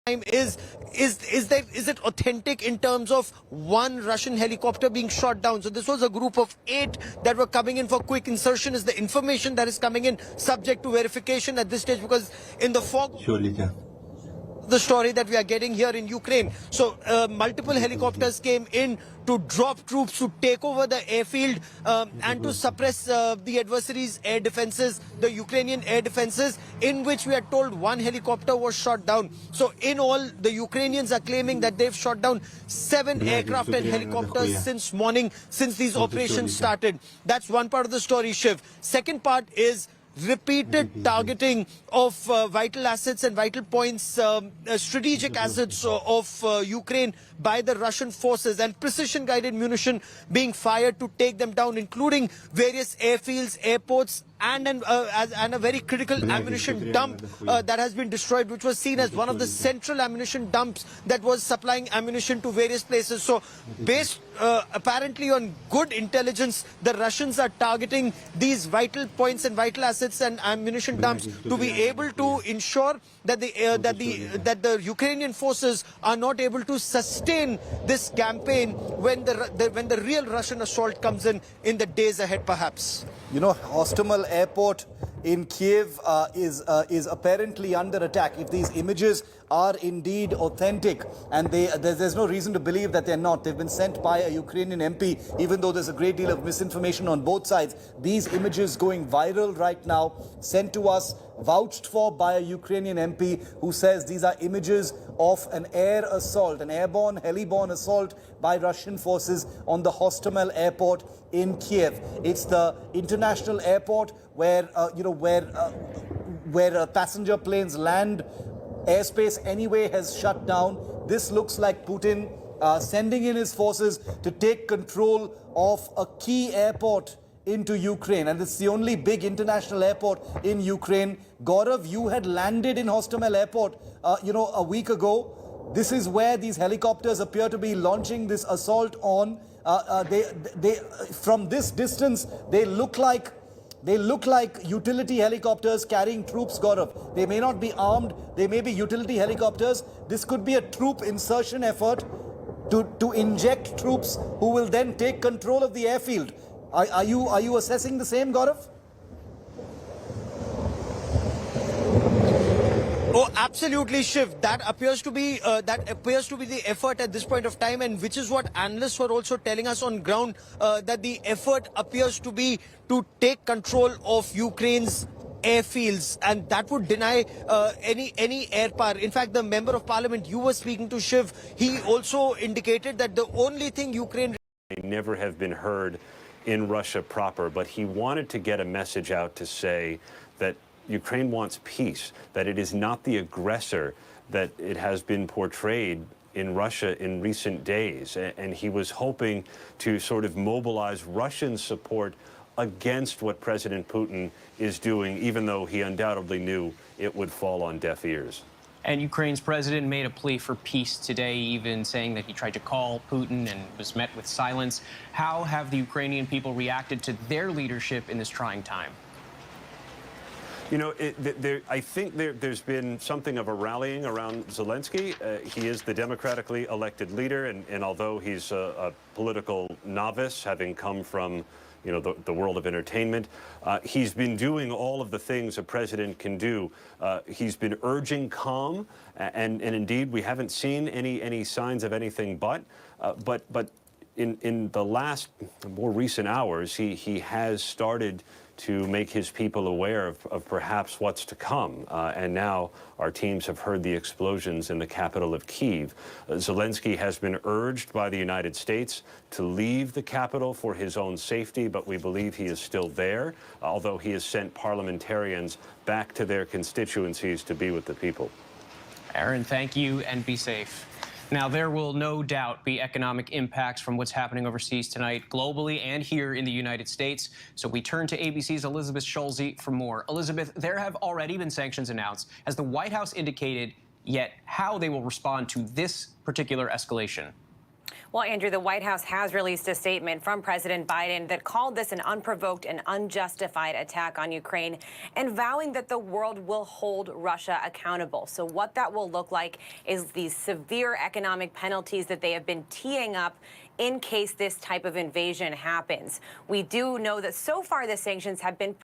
time is it authentic in terms of one Russian helicopter being shot down? So this was a group of 8 that were coming in for quick insertion. Is the information that is coming in subject to verification at this stage? Because in the fog, the story that we are getting here in Ukraine. So multiple helicopters came in to drop troops, to take over the airfield and to suppress the adversary's air defenses, the Ukrainian air defenses, in which we are told one helicopter was shot down. So in all, the Ukrainians are claiming that they've shot down 7 aircraft and helicopters since morning, since these operations started. That's one part of the story, Shiv. Second part is repeated targeting of vital assets and vital points, strategic assets of Ukraine by the Russian forces, and precision-guided munition being fired to take them down, including various airfields, airports, and a very critical ammunition dump that has been destroyed, which was seen as one of the central ammunition dumps that was supplying ammunition to various places. So based apparently on good intelligence, the Russians are targeting these vital points and vital assets and ammunition dumps to be able to ensure that the Ukrainian forces are not able to sustain this campaign when the real Russian assault comes in the days ahead, perhaps. You know, Hostomel Airport in Kiev is apparently under attack. If these images are indeed authentic, and there's no reason to believe that they're not. They've been sent by a Ukrainian MP, even though there's a great deal of misinformation on both sides. These images going viral right now, sent to us, vouched for by a Ukrainian MP who says these are images of an air assault, an airborne, heli-borne assault by Russian forces on the Hostomel Airport in Kiev. It's the international airport where passenger planes land. Airspace anyway has shut down. This looks like Putin sending in his forces to take control of a key airport into Ukraine, and it's the only big international airport in Ukraine. Gaurav, you had landed in Hostomel Airport, a week ago. This is where these helicopters appear to be launching this assault on. From this distance, they look like utility helicopters carrying troops, Gaurav. They may not be armed. They may be utility helicopters. This could be a troop insertion effort to inject troops who will then take control of the airfield. Are you assessing the same, Gaurav? Oh, absolutely, Shiv. That appears to be the effort at this point of time, and which is what analysts were also telling us on ground, that the effort appears to be to take control of Ukraine's airfields, and that would deny any air power. In fact, the member of parliament you were speaking to, Shiv, he also indicated that the only thing Ukraine never have been heard in Russia proper, but he wanted to get a message out to say that Ukraine wants peace, that it is not the aggressor that it has been portrayed in Russia in recent days. And he was hoping to sort of mobilize Russian support against what President Putin is doing, even though he undoubtedly knew it would fall on deaf ears. And Ukraine's president made a plea for peace today, even saying that he tried to call Putin and was met with silence. How have the Ukrainian people reacted to their leadership in this trying time? You know, I think there's been something of a rallying around Zelensky. He is the democratically elected leader, and although he's a political novice, having come from the world of entertainment, he's been doing all of the things a president can do. He's been urging calm, and indeed we haven't seen any signs of anything but in the last more recent hours, he has started to make his people aware of perhaps what's to come. And now our teams have heard the explosions in the capital of Kiev. Zelensky has been urged by the United States to leave the capital for his own safety, but we believe he is still there, although he has sent parliamentarians back to their constituencies to be with the people. Aaron, thank you, and be safe. Now, there will no doubt be economic impacts from what's happening overseas tonight, globally and here in the United States. So we turn to ABC's Elizabeth Schulze for more. Elizabeth, there have already been sanctions announced. Has the White House indicated yet how they will respond to this particular escalation? Well, Andrew, the White House has released a statement from President Biden that called this an unprovoked and unjustified attack on Ukraine and vowing that the world will hold Russia accountable. So what that will look like is these severe economic penalties that they have been teeing up in case this type of invasion happens. We do know that so far the sanctions have been